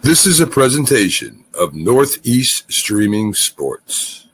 This is a presentation of Northeast Streaming Sports.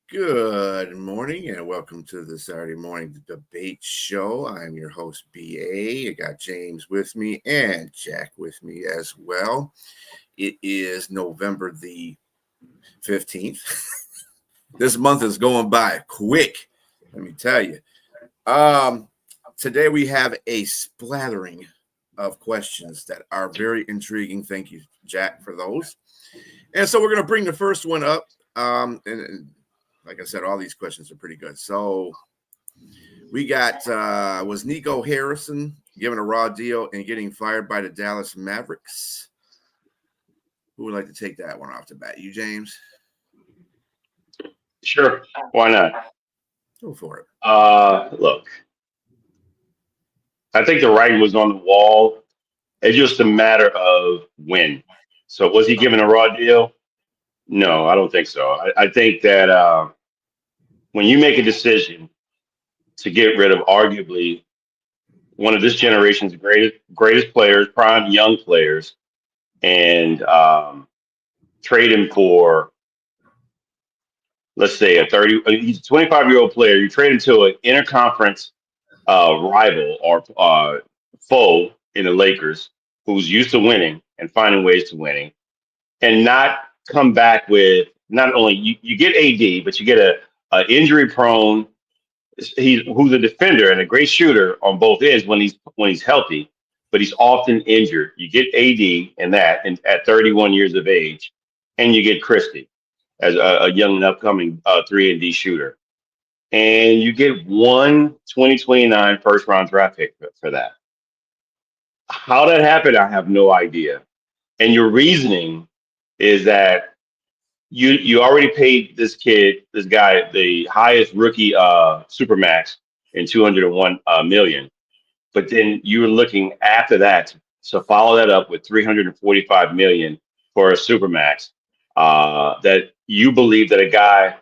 Good morning and welcome to the Saturday morning debate show. I'm your host, BA. I got James with me and Jack with me as well. It is November the 15th. This month is going by quick, let me tell you. Today we have a splattering of questions that are very intriguing. Thank you, Jack, for those. And so we're going to bring the first one up. And like I said, all these questions are pretty good. So we got, was Nico Harrison given a raw deal and getting fired by the Dallas Mavericks? Who would like to take that one off the bat? You, James? Sure. Why not? Go for it. Look, I think the writing was on the wall. It's just a matter of when. So was he given a raw deal? No, I don't think so. I think that when you make a decision to get rid of arguably one of this generation's greatest players, prime young players, and trade him for, let's say, he's a 25-year-old player. You trade him to an interconference rival or foe in the Lakers who's used to winning and finding ways to winning, and not come back with not only you get AD, but you get a injury prone. Who's a defender and a great shooter on both ends when he's healthy, but he's often injured. You get AD and at 31 years of age, and you get Christie as a young and upcoming 3-and-D shooter, and you get one 2029 first round draft pick for that. How that happened, I have no idea. And your reasoning is that you already paid this guy, the highest rookie supermax in 201 million, but then you were looking after that to follow that up with 345 million for a supermax. That you believe that a guy,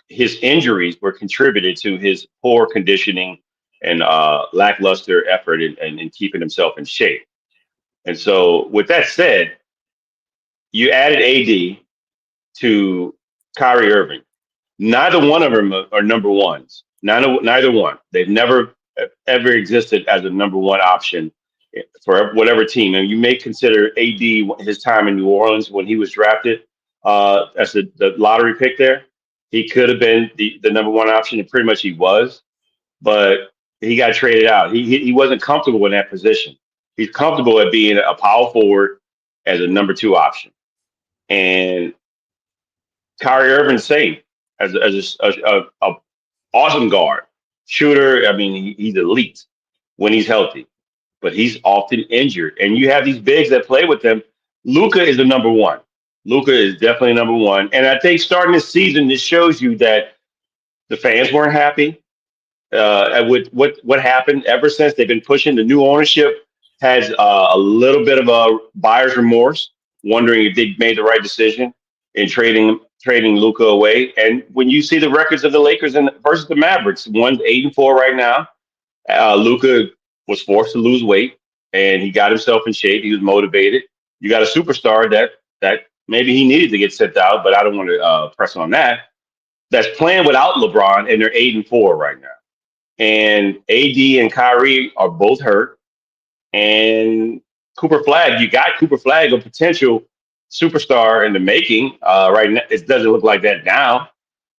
his injuries were contributed to his poor conditioning and lackluster effort in keeping himself in shape. And so, with that said, you added AD to Kyrie Irving. Neither one of them are number ones. Neither one. They've never ever existed as a number one option for whatever team. And you may consider AD his time in New Orleans when he was drafted as the lottery pick there. He could have been the number one option, and pretty much he was, but he got traded out. He wasn't comfortable in that position. He's comfortable at being a power forward as a number two option. And Kyrie Irving same as a awesome guard, shooter. I mean, he's elite when he's healthy, but he's often injured. And you have these bigs that play with them. Luka is the number one. Luka is definitely number one. And I think starting this season, this shows you that the fans weren't happy with what happened. Ever since they've been pushing, the new ownership has a little bit of a buyer's remorse, wondering if they made the right decision in trading Luka away. And when you see the records of the Lakers versus the Mavericks, one's 8-4 right now. Luka was forced to lose weight, and he got himself in shape. He was motivated. You got a superstar that maybe he needed to get sent out, but I don't want to press on that. That's playing without LeBron, and they're 8-4 right now. and AD and Kyrie are both hurt, and Cooper Flag, you got Cooper Flag, a potential superstar in the making. Right now, it doesn't look like that now,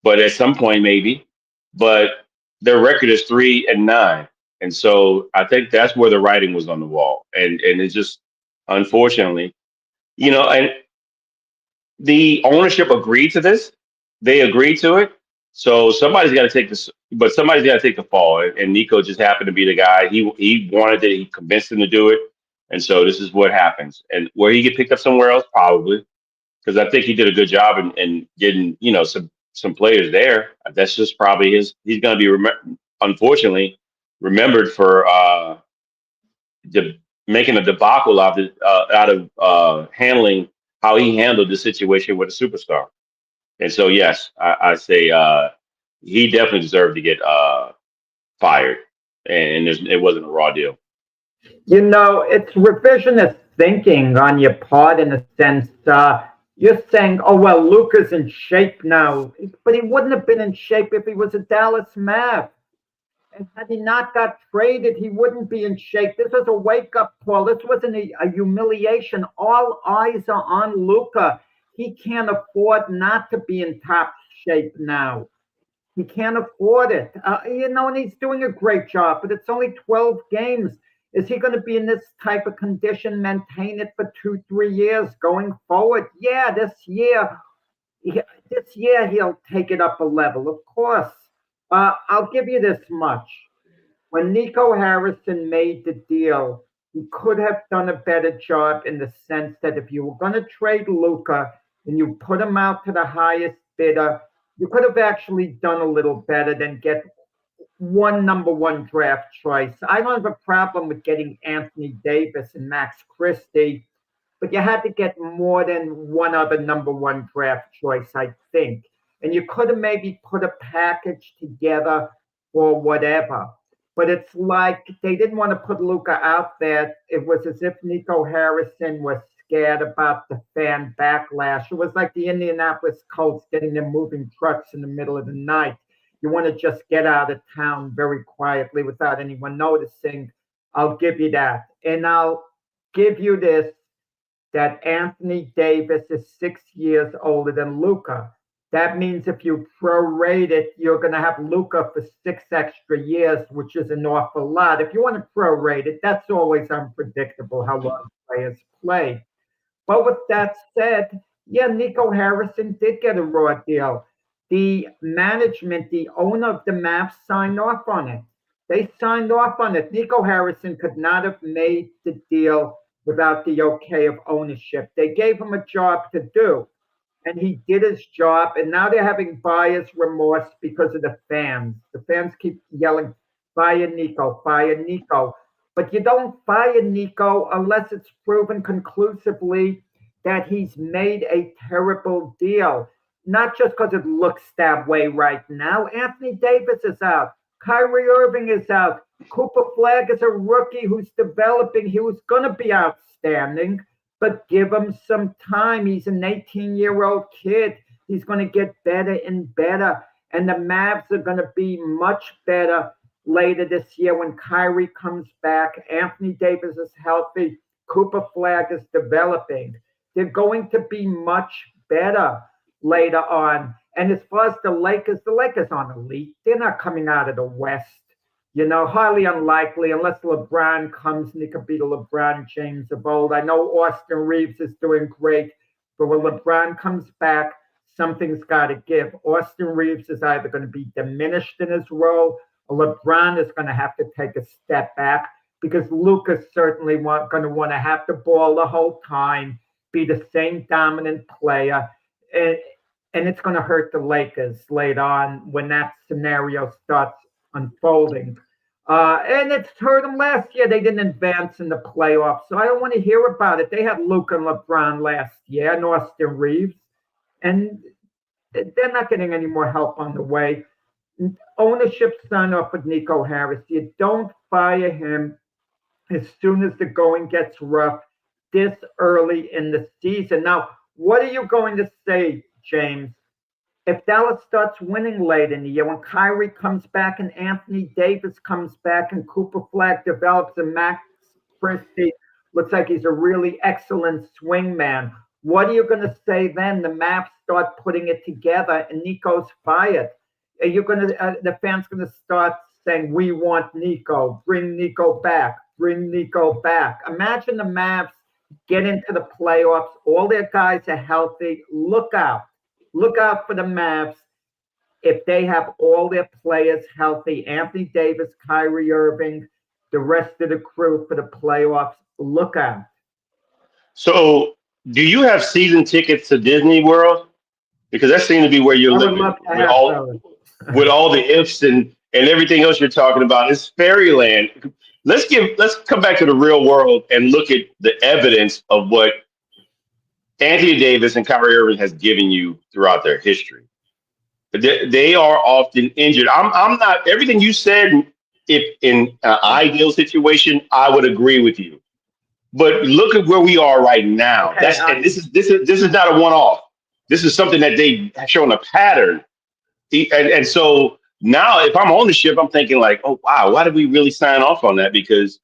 but at some point maybe. But their record is 3-9, and so I think that's where the writing was on the wall, and it's just unfortunately, and the ownership agreed to this. They agreed to it. So somebody's got to take this, but somebody's got to take the fall. And Nico just happened to be the guy. He wanted it. He convinced him to do it. And so this is what happens. And where he get picked up somewhere else, probably, because I think he did a good job in getting some players there. That's just probably his. He's going to be unfortunately remembered for making a debacle out of handling how he handled the situation with a superstar. And so, yes, I say he definitely deserved to get fired, and it wasn't a raw deal. It's revisionist thinking on your part in a sense. You're saying, oh, well, Luka's in shape now, but he wouldn't have been in shape if he was a Dallas Mav. And had he not got traded, he wouldn't be in shape. This was a wake-up call. This wasn't a humiliation. All eyes are on Luka. He can't afford not to be in top shape now. He can't afford it. And he's doing a great job, but it's only 12 games. Is he going to be in this type of condition, maintain it for 2-3 years going forward? Yeah, this year he'll take it up a level, of course. I'll give you this much. When Nico Harrison made the deal, he could have done a better job in the sense that if you were going to trade Luka and you put him out to the highest bidder, you could have actually done a little better than get one number one draft choice. I don't have a problem with getting Anthony Davis and Max Christie, but you had to get more than one other number one draft choice, I think. And you could have maybe put a package together or whatever. But it's like they didn't want to put Luka out there. It was as if Nico Harrison was scared about the fan backlash. It was like the Indianapolis Colts getting their moving trucks in the middle of the night. You want to just get out of town very quietly without anyone noticing. I'll give you that. And I'll give you this, that Anthony Davis is 6 years older than Luka. That means if you prorate it, you're going to have Luka for 6 extra years, which is an awful lot. If you want to prorate it, that's always unpredictable how long players play. But with that said, yeah, Nico Harrison did get a raw deal. The management, the owner of the Mavs signed off on it. They signed off on it. Nico Harrison could not have made the deal without the okay of ownership. They gave him a job to do, and he did his job, and now they're having buyer's remorse because of the fans. The fans keep yelling, fire Nico, fire Nico. But you don't fire Nico unless it's proven conclusively that he's made a terrible deal. Not just because it looks that way right now. Anthony Davis is out. Kyrie Irving is out. Cooper Flag is a rookie who's developing. He was going to be outstanding, but give him some time. He's an 18-year-old kid. He's going to get better and better. And the Mavs are going to be much better later this year when Kyrie comes back. Anthony Davis is healthy. Cooper Flag is developing. They're going to be much better later on. And as far as the Lakers aren't elite. They're not coming out of the West. Highly unlikely unless LeBron comes and he could be the LeBron James of old. I know Austin Reeves is doing great, but when LeBron comes back, something's got to give. Austin Reeves is either going to be diminished in his role, or LeBron is going to have to take a step back because Luka's certainly going to want to have the ball the whole time, be the same dominant player. And it's going to hurt the Lakers later on when that scenario starts unfolding. And it's hurt them last year. They didn't advance in the playoffs, so I don't want to hear about it. They had Luka and LeBron last year and Austin Reeves, and they're not getting any more help on the way. Ownership signed off with Nico Harris. You don't fire him as soon as the going gets rough this early in the season. Now, what are you going to say, James, if Dallas starts winning late in the year, when Kyrie comes back and Anthony Davis comes back and Cooper Flag develops and Max Christie looks like he's a really excellent swing man, what are you going to say then? The Mavs start putting it together and Nico's fired. Are you going to, the fans going to start saying, we want Nico, bring Nico back, bring Nico back. Imagine the Mavs get into the playoffs. All their guys are healthy. Look out for the Mavs. If they have all their players healthy, Anthony Davis, Kyrie Irving, the rest of the crew for the playoffs, look out. So, do you have season tickets to Disney World? Because that seems to be where you're living with all the ifs and everything else you're talking about. It's fairyland. Let's come back to the real world and look at the evidence of what Anthony Davis and Kyrie Irving has given you throughout their history. They are often injured. I'm not everything you said. If in an ideal situation, I would agree with you. But look at where we are right now. Okay, This is not a one-off. This is something that they have shown a pattern. And so now, if I'm on the ship, I'm thinking like, oh wow, why did we really sign off on that? Because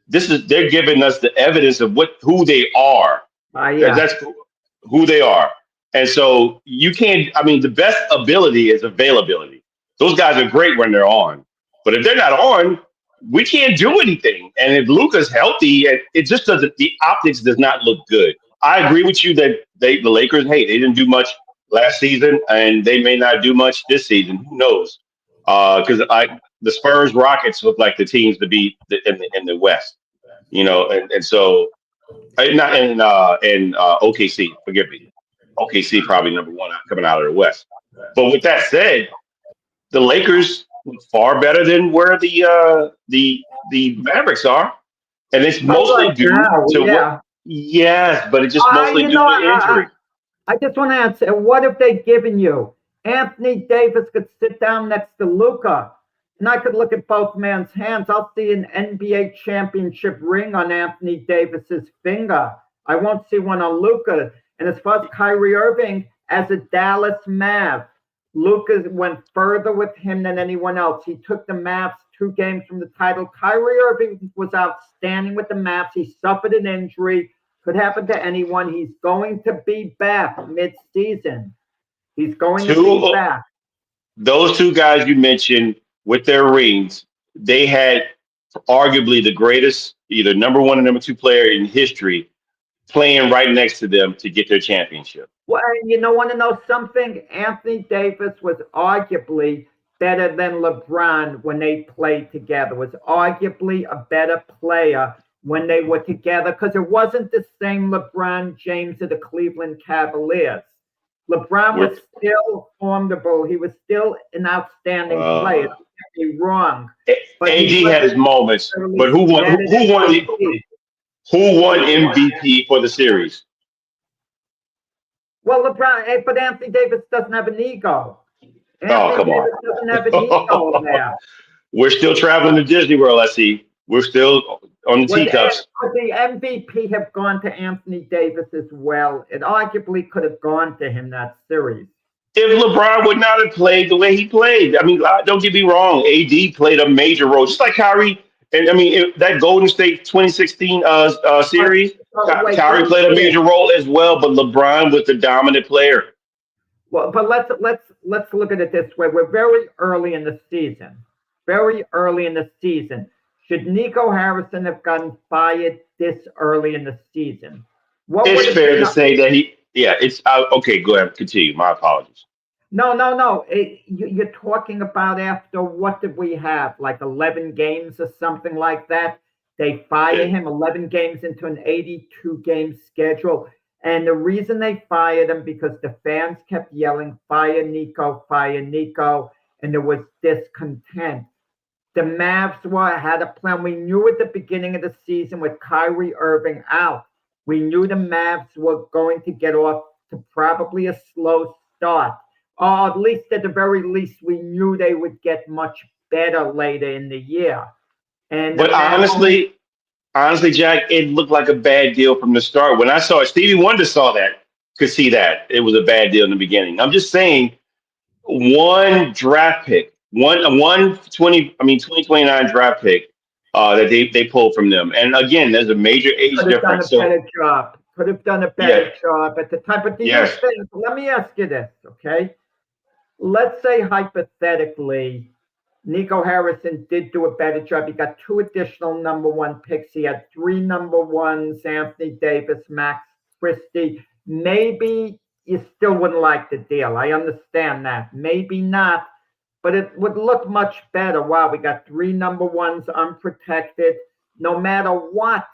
they're giving us the evidence of who they are. Yeah. That's who they are. And so you can't. I mean, the best ability is availability. Those guys are great when they're on, but if they're not on, we can't do anything. And if Luka's healthy, it just doesn't. The optics does not look good. I agree with you that the Lakers, hey, they didn't do much last season, and they may not do much this season. Who knows? Because the Spurs Rockets look like the teams to beat in the West, and so not in OKC. Forgive me, OKC probably number one coming out of the West. But with that said, the Lakers look far better than where the Mavericks are, and it's mostly due to what. Yes, but it's just mostly due to injury. I just want to answer, what if they given you Anthony Davis could sit down next to Luka, and I could look at both men's hands. I'll see an NBA championship ring on Anthony Davis's finger. I won't see one on Luka. And as far as Kyrie Irving, as a Dallas Mav, Luka went further with him than anyone else. He took the Mavs 2 games from the title. Kyrie Irving was outstanding with the Mavs. He suffered an injury. Could happen to anyone. He's going to be back mid-season. He's going to be back. Those 2 guys you mentioned with their rings, they had arguably the greatest, either number 1 or number 2 player in history playing right next to them to get their championship. Well, you want to know something? Anthony Davis was arguably better than LeBron when they played together, was arguably a better player when they were together, because it wasn't the same LeBron James of the Cleveland Cavaliers. LeBron was still formidable. He was still an outstanding player. Don't get me wrong. But AD had his moments, but who won MVP for the series? Well, LeBron, but Anthony Davis doesn't have an ego. Come on. Doesn't have an ego there. We're still traveling to Disney World, I see. We're still on the teacups. Could the MVP have gone to Anthony Davis as well? It arguably could have gone to him that series. If LeBron would not have played the way he played, I mean, don't get me wrong, AD played a major role, just like Kyrie. And I mean, that Golden State 2016 series, Kyrie played a major role as well, but LeBron was the dominant player. Well, but let's look at it this way. We're very early in the season. Very early in the season. Should Nico Harrison have gotten fired this early in the season? It's fair to say that it's okay. Go ahead, continue. My apologies. No. You're talking about after what did we have? Like 11 games or something like that. They fired him 11 games into an 82-game schedule. And the reason they fired him because the fans kept yelling, fire Nico, and there was discontent. The Mavs had a plan. We knew at the beginning of the season with Kyrie Irving out, we knew the Mavs were going to get off to probably a slow start. Or at least at the very least, we knew they would get much better later in the year. But honestly, Jack, it looked like a bad deal from the start. When I saw it, Stevie Wonder could see that. It was a bad deal in the beginning. I'm just saying, one draft pick, 2029 draft pick that they pulled from them. And again, there's a major age Could have done a difference. So better job. Could have done a yeah, better job at the time. But do you yes, think, let me ask you this, okay? Let's say hypothetically, Nico Harrison did do a better job. He got 2 additional number 1 picks. He had 3 number 1s, Anthony Davis, Max Christie. Maybe you still wouldn't like the deal. I understand that. Maybe not, but it would look much better. Wow, we got 3 number 1s unprotected. No matter what,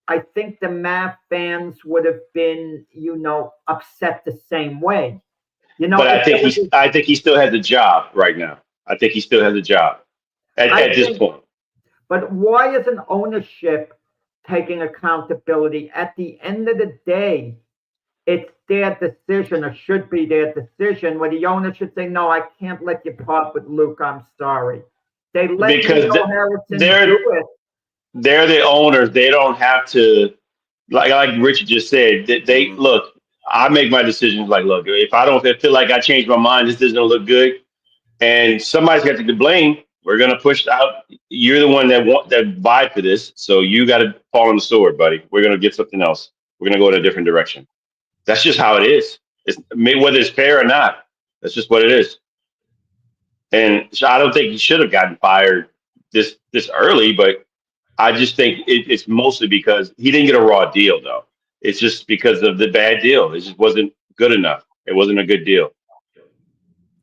I think the Mav fans would have been, upset the same way. but If there was I think he still has a job right now. I think he still has a job I at this think, point. but why isn't ownership taking accountability? At the end of the day, it's their decision, or should be their decision, where the owner should say, no, I can't let you part with Luke. I'm sorry. They let Because Nico Harrison they're do it. they're the owners. They don't have to, like Richard just said. They look. I make my decisions. Like, look, if I don't feel like I changed my mind, this doesn't look good, and somebody's got to get blamed. We're gonna push out. You're the one that vied for this, so you got to fall on the sword, buddy. We're gonna get something else. We're gonna go in a different direction. That's just how it is. Whether it's fair or not. That's just what it is. And so I don't think he should have gotten fired this early, but I just think it's mostly because he didn't get a raw deal, though. It's just because of the bad deal. It just wasn't good enough. It wasn't a good deal.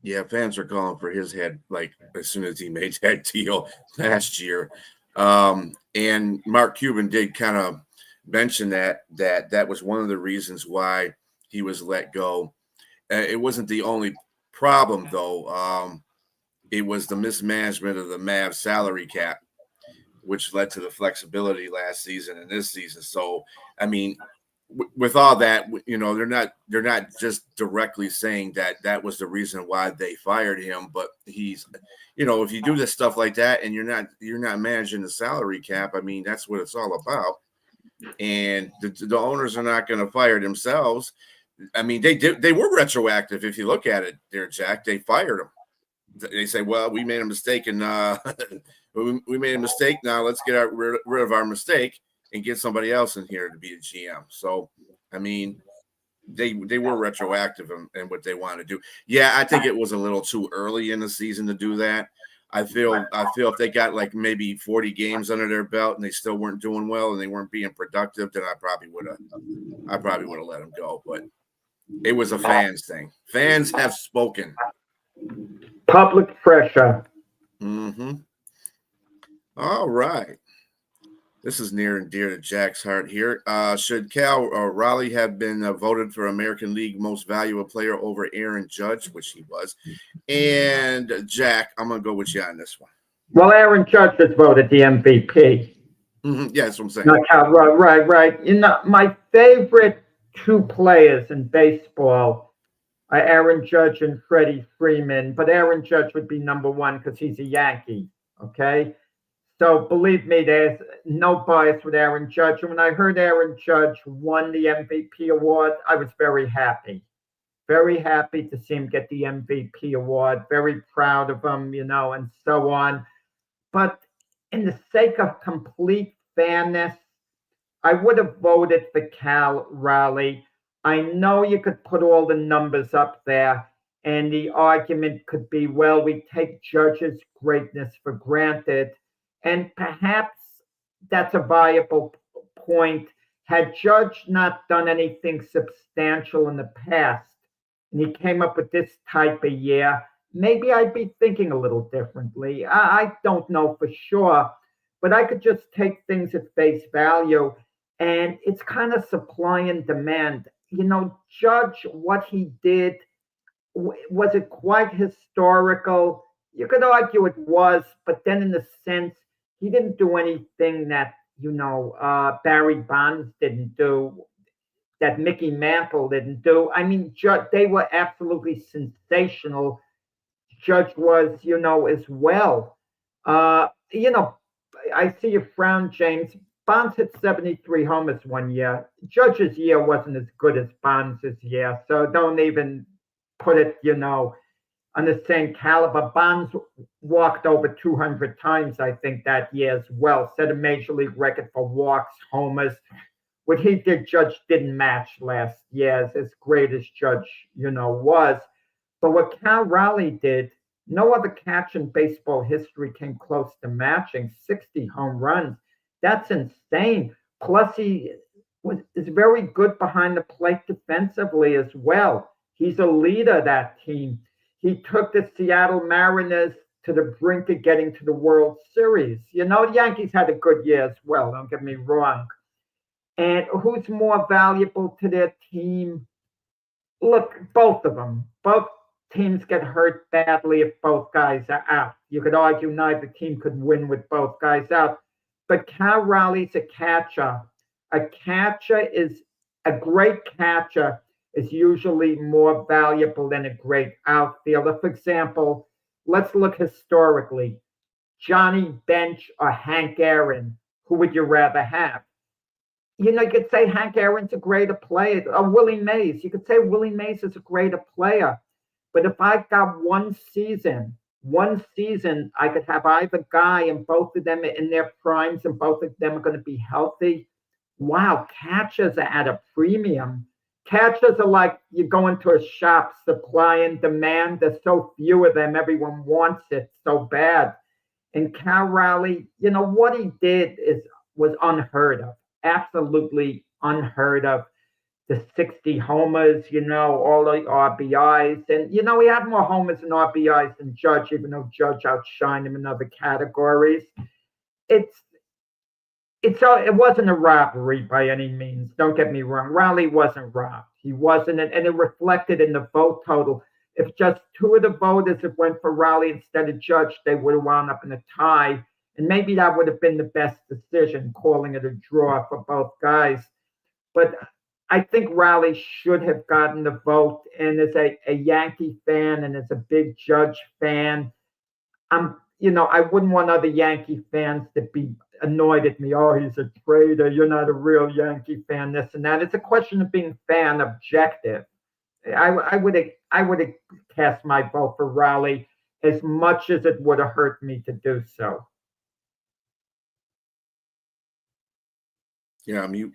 Yeah, fans are calling for his head like as soon as he made that deal last year. And Mark Cuban did kind of mention that was one of the reasons why he was let go. It wasn't the only problem, though. It was the mismanagement of the Mavs salary cap, which led to the flexibility last season and this season. So, I mean, with all that, they're not just directly saying that was the reason why they fired him, but he's, if you do this stuff like that and you're not managing the salary cap, I mean, that's what it's all about. And the owners are not going to fire themselves. I mean, they were retroactive. If you look at it there, Jack, they fired him. They say, well, we made a mistake and we made a mistake. Now let's get rid of our mistake and get somebody else in here to be the GM. So, I mean, they were retroactive in what they want to do. Yeah, I think it was a little too early in the season to do that. I feel if they got like maybe 40 games under their belt and they still weren't doing well and they weren't being productive, then I probably would have let them go. But it was a fans thing. Fans have spoken. Public pressure. Mm-hmm. All right. This is near and dear to Jack's heart here. Should Cal Raleigh have been voted for American League Most Valuable Player over Aaron Judge, which he was? And Jack, I'm going to go with you on this one. Well, Aaron Judge was voted the MVP. Mm-hmm. Yeah, that's what I'm saying. Not Cal, right. My favorite 2 players in baseball are Aaron Judge and Freddie Freeman, but Aaron Judge would be number 1 because he's a Yankee, okay? So believe me, there's no bias with Aaron Judge. And when I heard Aaron Judge won the MVP award, I was very happy. Very happy to see him get the MVP award. Very proud of him, and so on. But in the sake of complete fairness, I would have voted for Cal Raleigh. I know you could put all the numbers up there, and the argument could be, well, we take Judge's greatness for granted. And perhaps that's a viable point. Had Judge not done anything substantial in the past, and he came up with this type of year, maybe I'd be thinking a little differently. I don't know for sure, but I could just take things at face value. And it's kind of supply and demand. Judge, what he did, was it quite historical? You could argue it was, but then in the sense, he didn't do anything that, Barry Bonds didn't do, that Mickey Mantle didn't do. I mean, they were absolutely sensational. Judge was, as well. I see you frown, James. Bonds hit 73 homers one year. Judge's year wasn't as good as Bonds' year, so don't even put it, on the same caliber. Bonds walked over 200 times, I think, that year as well. Set a major league record for walks, homers. What he did, Judge didn't match last year, as great as Judge, was. But what Cal Raleigh did, no other catcher in baseball history came close to matching 60 home runs. That's insane. Plus, he is very good behind the plate defensively as well. He's a leader of that team. He took the Seattle Mariners to the brink of getting to the World Series. The Yankees had a good year as well, don't get me wrong. And who's more valuable to their team? Look, both of them. Both teams get hurt badly if both guys are out. You could argue neither team could win with both guys out. But Cal Raleigh's a catcher. A great catcher is usually more valuable than a great outfielder. For example, let's look historically. Johnny Bench or Hank Aaron, who would you rather have? You could say Hank Aaron's a greater player. Or Willie Mays. You could say Willie Mays is a greater player. But if I've got one season, I could have either guy and both of them in their primes and both of them are going to be healthy. Wow, catchers are at a premium. Catchers are like you go into a shop, supply and demand. There's so few of them. Everyone wants it so bad. And Cal Raleigh, what he did was unheard of. Absolutely unheard of. The 60 homers, all the RBIs. And, he had more homers and RBIs than Judge, even though Judge outshined him in other categories. It wasn't a robbery by any means. Don't get me wrong. Raleigh wasn't robbed. He wasn't. And it reflected in the vote total. If just two of the voters had went for Raleigh instead of Judge, they would have wound up in a tie. And maybe that would have been the best decision, calling it a draw for both guys. But I think Raleigh should have gotten the vote. And as a Yankee fan and as a big Judge fan, I wouldn't want other Yankee fans to be annoyed at me. Oh, he's a traitor. You're not a real Yankee fan, this and that. It's a question of being fan objective. I would have cast my vote for Raleigh as much as it would have hurt me to do so. Yeah, mute.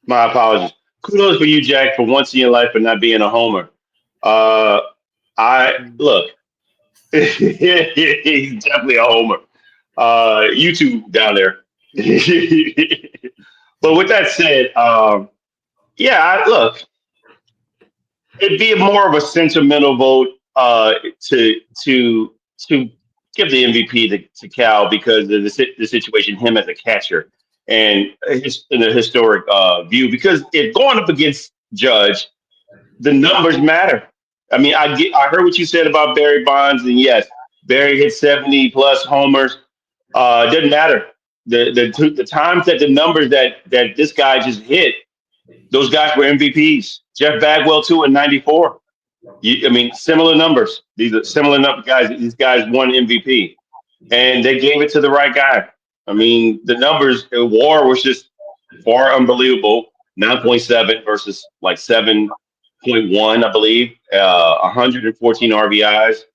My apologies. Kudos for you, Jack, for once in your life for not being a homer. I look, he's definitely a homer. You two down there. But with that said, look, it'd be more of a sentimental vote to give the MVP to Cal because of the situation, him as a catcher, and in a historic view. Because if going up against Judge, the numbers matter. I mean, I heard what you said about Barry Bonds, and yes, Barry hit 70 plus homers. It doesn't matter. The times that the numbers that this guy just hit, those guys were MVPs. Jeff Bagwell too in '94. Similar numbers. These are similar guys. These guys won MVP, and they gave it to the right guy. I mean, the numbers. WAR was just far unbelievable. 9.7 versus like 7.1, I believe. 114 RBIs.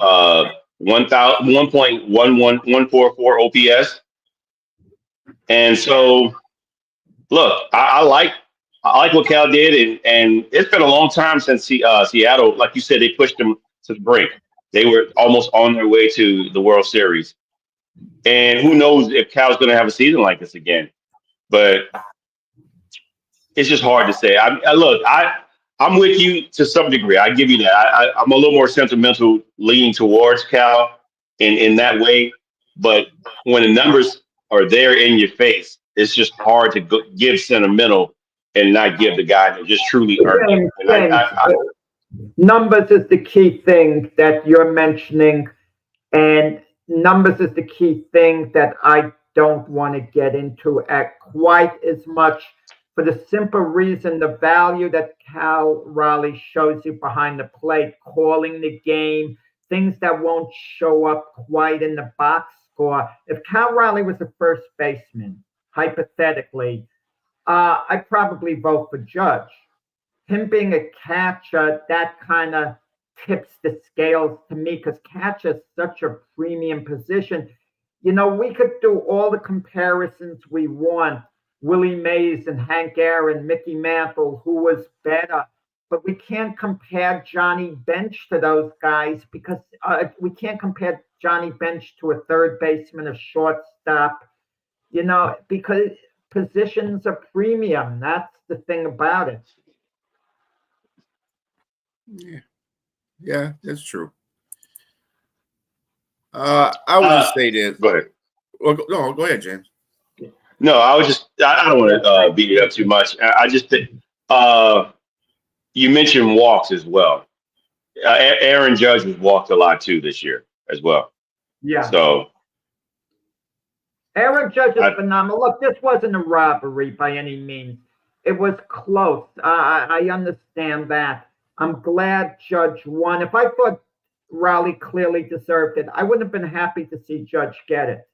1.144 OPS. And so, look, I like what Cal did, and it's been a long time since Seattle, like you said, they pushed them to the brink. They were almost on their way to the World Series. And who knows if Cal's going to have a season like this again. But it's just hard to say. I'm with you to some degree. I give you that. I'm a little more sentimental leaning towards Cal in that way. But when the numbers are there in your face, it's just hard to give sentimental and not give the guy that just truly earned it. Numbers is the key thing that you're mentioning, and numbers is the key thing that I don't want to get into at quite as much, for the simple reason the value that Cal Raleigh shows you behind the plate, calling the game, things that won't show up quite in the box score. If Cal Raleigh was a first baseman, hypothetically, I'd probably vote for Judge. Him being a catcher, that kind of tips the scales to me because catch is such a premium position. We could do all the comparisons we want. Willie Mays and Hank Aaron, Mickey Mantle, who was better. But we can't compare Johnny Bench to those guys because we can't compare Johnny Bench to a third baseman, a shortstop, because positions are premium. That's the thing about it. Yeah, that's true. I would just say this. Go ahead. Well, no, go ahead, James. No, I don't want to beat it up too much. I just think you mentioned walks as well. Aaron Judge was walked a lot too this year as well. Yeah. So Aaron Judge is phenomenal. Look, this wasn't a robbery by any means. It was close. I understand that. I'm glad Judge won. If I thought Raleigh clearly deserved it, I wouldn't have been happy to see Judge get it.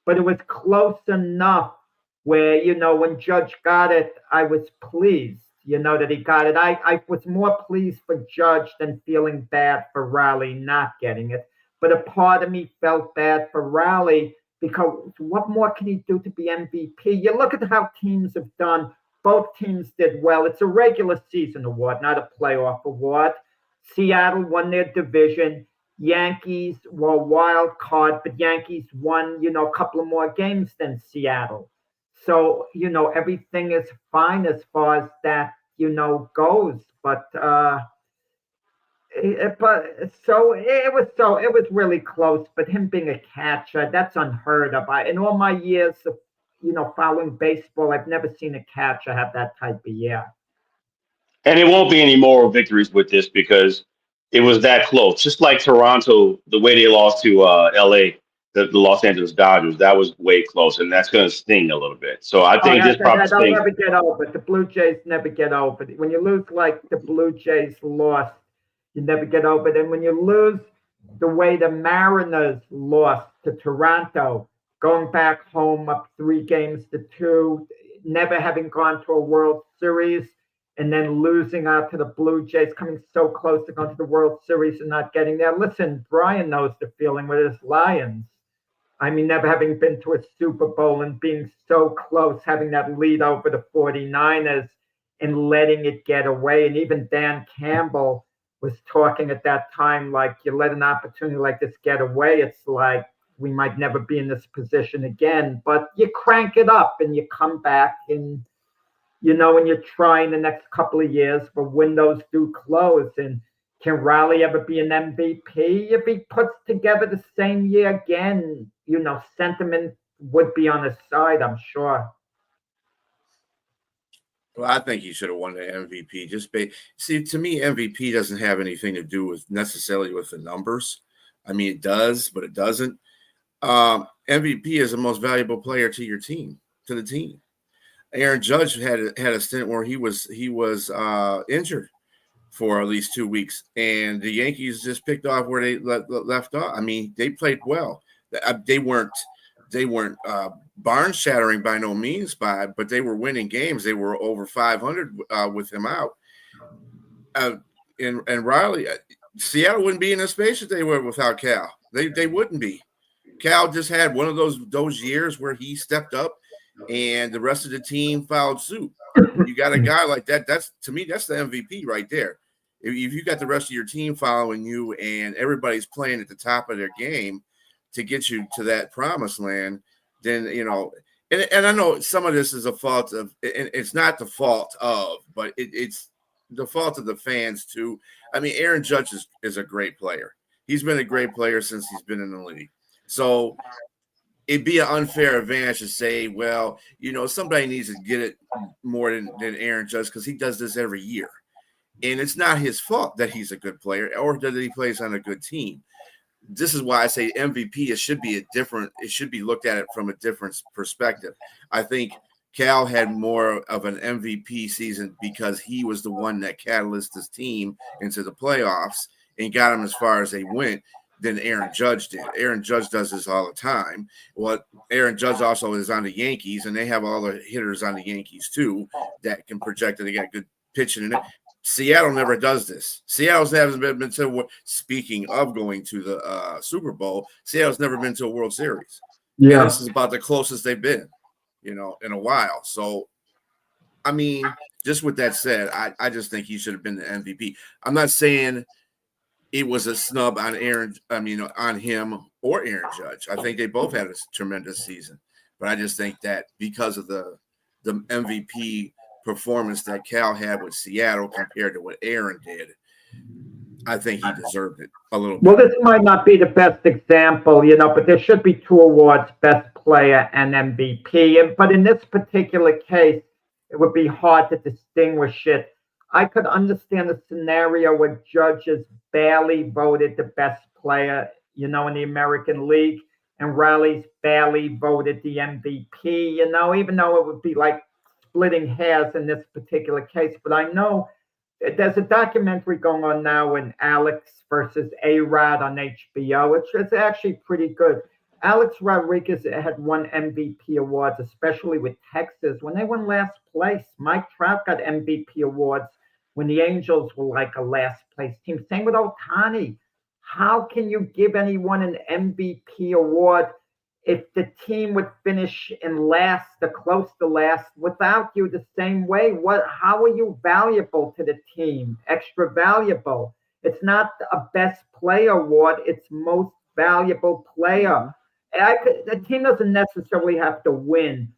But it was close enough where, when Judge got it, I was pleased, that he got it. I was more pleased for Judge than feeling bad for Raleigh not getting it. But a part of me felt bad for Raleigh because what more can he do to be MVP? You look at how teams have done. Both teams did well. It's a regular season award, not a playoff award. Seattle won their division. Yankees were a wild card, but Yankees won, a couple of more games than Seattle. So, everything is fine as far as that, goes. But it was really close. But him being a catcher, that's unheard of. In all my years of, following baseball, I've never seen a catcher have that type of year. and it won't be any moral victories with this because it was that close. Just like Toronto, the way they lost to LA, the Los Angeles Dodgers, that was way close, and that's going to sting a little bit. So I think this probably they'll never get over it. The Blue Jays never get over it. When you lose like the Blue Jays lost, you never get over it. And when you lose the way the Mariners lost to Toronto, going back home up 3-2, never having gone to a World Series, and then losing out to the Blue Jays, coming so close to going to the World Series and not getting there. Listen, Brian knows the feeling with his Lions. I mean, never having been to a Super Bowl and being so close, having that lead over the 49ers and letting it get away. And even Dan Campbell was talking at that time, like, you let an opportunity like this get away, it's like we might never be in this position again. But you crank it up and you come back and, and you're trying the next couple of years, but windows do close. And can Raleigh ever be an MVP? If he puts together the same year again, sentiment would be on his side, I'm sure. Well, I think he should have won the MVP. See, to me, MVP doesn't have anything to do with necessarily with the numbers. I mean, it does, but it doesn't. MVP is the most valuable player to your team, to the team. Aaron Judge had a stint where he was injured for at least 2 weeks, and the Yankees just picked off where they left off. I mean, they played well. They weren't barn shattering by no means, but they were winning games. They were over 500 with him out. And Riley, Seattle wouldn't be in the space that they were without Cal. They wouldn't be. Cal just had one of those years where he stepped up, and the rest of the team followed suit. You got a guy like that. To me, that's the MVP right there. If you got the rest of your team following you and everybody's playing at the top of their game to get you to that promised land, then, and I know some of this is a fault of, and it's not the fault of, but it's the fault of the fans too. I mean, Aaron Judge is a great player. He's been a great player since he's been in the league. So it'd be an unfair advantage to say, well, somebody needs to get it more than Aaron Judge because he does this every year. And it's not his fault that he's a good player or that he plays on a good team. This is why I say MVP, it should be looked at it from a different perspective. I think Cal had more of an MVP season because he was the one that catalyzed his team into the playoffs and got them as far as they went than Aaron Judge did. Aaron Judge does this all the time. Well, Aaron Judge also is on the Yankees, and they have all the hitters on the Yankees too that can project that they got good pitching in it. Seattle never does this. Seattle's never been to. Speaking of going to the Super Bowl, Seattle's never been to a World Series. Yeah. And this is about the closest they've been, in a while. So, I mean, just with that said, I just think he should have been the MVP. I'm not saying it was a snub on on him or Aaron Judge. I think they both had a tremendous season, but I just think that because of the MVP performance that Cal had with Seattle compared to what Aaron did, I think he deserved it a little bit. Well, this might not be the best example, but there should be two awards, Best Player and MVP. But in this particular case, it would be hard to distinguish it. I could understand a scenario where judges barely voted the best player, in the American League, and Raleigh's barely voted the MVP, even though it would be like splitting hairs in this particular case. But I know there's a documentary going on now in Alex versus A-Rod on HBO, which is actually pretty good. Alex Rodriguez had won MVP awards, especially with Texas. When they won last place, Mike Trout got MVP awards when the Angels were like a last place team. Same with Ohtani. How can you give anyone an MVP award if the team would finish in last or close to last without you the same way? How are you valuable to the team? Extra valuable. It's not a best player award. It's most valuable player. The team doesn't necessarily have to win,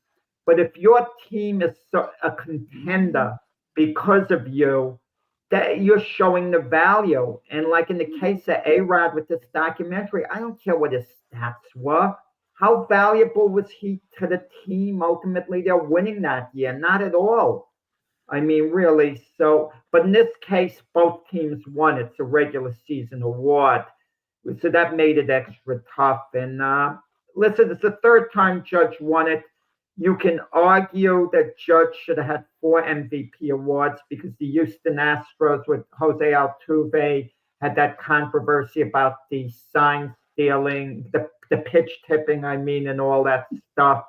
but if your team is a contender because of you, that you're showing the value. And like in the case of A-Rod with this documentary, I don't care what his stats were. How valuable was he to the team? Ultimately, they're winning that year. Not at all. I mean, really. So, but in this case, both teams won. It's a regular season award. So that made it extra tough. And listen, it's the third time Judge won it. You can argue that Judge should have had 4 MVP awards because the Houston Astros with Jose Altuve had that controversy about the sign stealing, the pitch tipping, and all that stuff.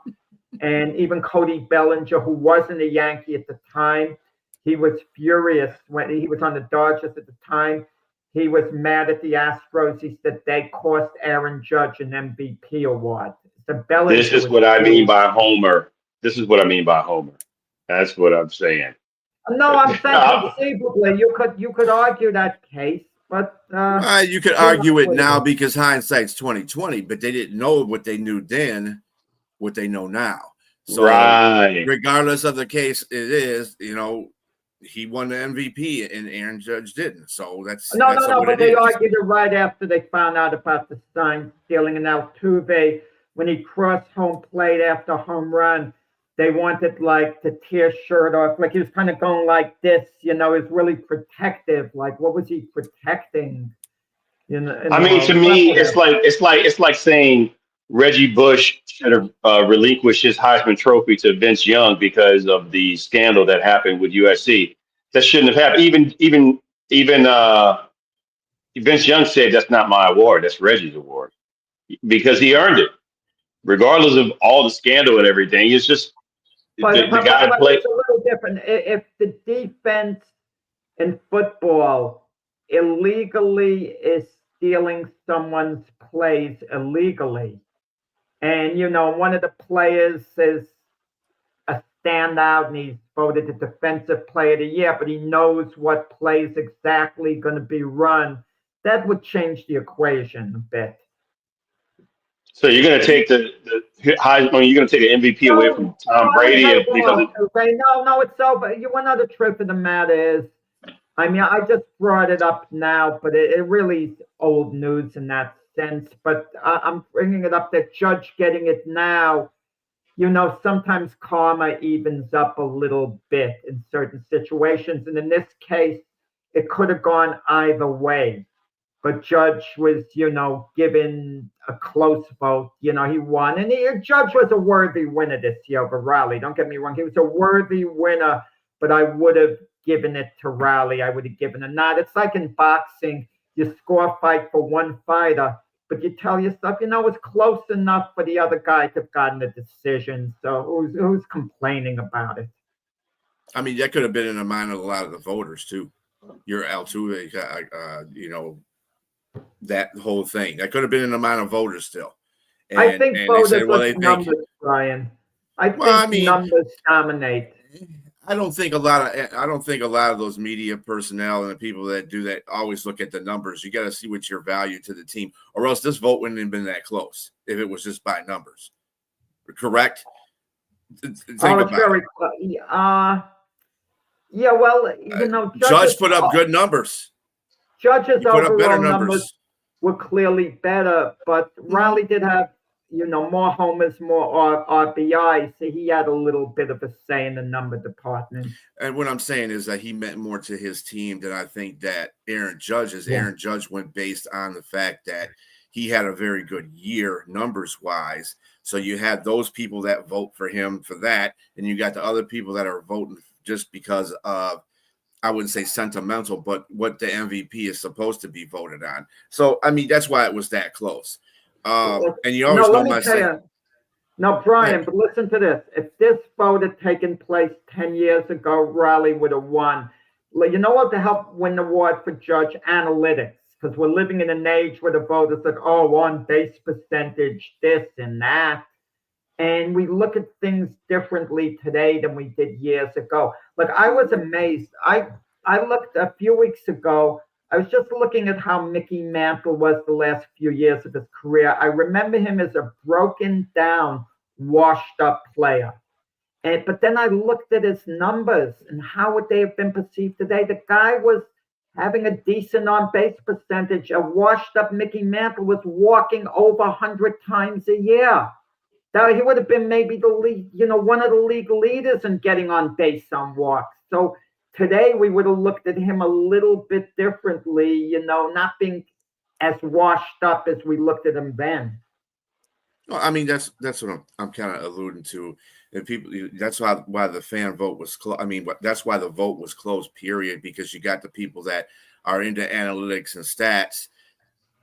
And even Cody Bellinger, who wasn't a Yankee at the time, he was furious when he was on the Dodgers at the time. He was mad at the Astros. He said they cost Aaron Judge an MVP award. This is what I mean by Homer. This is what I mean by Homer. That's what I'm saying. No, I'm saying conceivably you could argue that case, but you could argue it now because hindsight's 20/20. But they didn't know what they knew then, what they know now. So regardless of the case, it is he won the MVP and Aaron Judge didn't. So that's no. But they argued it right after they found out about the sign stealing, and Altuve, when he crossed home plate after home run, they wanted to tear shirt off, like he was kind of going like this, he was really protective. Like, what was he protecting? To me, it's like saying Reggie Bush should have relinquished his Heisman Trophy to Vince Young because of the scandal that happened with USC. That shouldn't have happened. Even Vince Young said that's not my award. That's Reggie's award because he earned it, regardless of all the scandal and everything. It's just the guy played. It's a little different. If the defense in football illegally is stealing someone's plays illegally, and one of the players is a standout and he's voted the defensive player of the year, but he knows what plays exactly going to be run, that would change the equation a bit. So you're going to take the Heisman, you're going to take the MVP away from Tom Brady because no, it's so. But one other truth of the matter is, I just brought it up now, but it really is old news in that sense. But I'm bringing it up that Judge getting it now, sometimes karma evens up a little bit in certain situations. And in this case, it could have gone either way. But Judge was, given a close vote. He won. And Judge was a worthy winner this year over Raleigh. Don't get me wrong. He was a worthy winner, but I would have given it to Raleigh. I would have given a nod. It's like in boxing. You score a fight for one fighter, but you tell yourself, it's close enough for the other guy to have gotten the decision. So who's complaining about it? That could have been in the mind of a lot of the voters, too. your Altuve, that whole thing. That could have been an amount of voters still. I think And they voters said, well, look they at think, numbers, Brian. I well, I think mean, numbers dominate. I don't think a lot of those media personnel and the people that do that always look at the numbers. You got to see what's your value to the team, or else this vote wouldn't have been that close if it was just by numbers. Correct? Think It's about very it. yeah. Well, Judge put up good numbers. Judge's He put up better overall numbers numbers. were clearly better, but Riley did have, more homers, more RBIs. So he had a little bit of a say in the number department. And what I'm saying is that he meant more to his team than I think that Aaron Judge is. Yeah. Aaron Judge went based on the fact that he had a very good year numbers wise. So you had those people that vote for him for that, and you got the other people that are voting just because of, I wouldn't say sentimental, but what the MVP is supposed to be voted on. So, I mean, that's why it was that close. And you always know my saying. No, Brian, but listen to this. If this vote had taken place 10 years ago, Riley would have won. You know what to help win the award for Judge? Analytics. Because we're living in an age where the voters like, on base percentage, this and that. And we look at things differently today than we did years ago. Like, I was amazed. I looked a few weeks ago. I was just looking at how Mickey Mantle was the last few years of his career. I remember him as a broken down, washed up player. But then I looked at his numbers and how would they have been perceived today? The guy was having a decent on base percentage. A washed up Mickey Mantle was walking over 100 times a year. Now he would have been maybe the league, one of the league leaders in getting on base on walks. So today we would have looked at him a little bit differently, not being as washed up as we looked at him then. Well, I mean, that's what I'm kind of alluding to. And people, that's why the fan vote was close. I mean, that's why the vote was closed. Period. Because you got the people that are into analytics and stats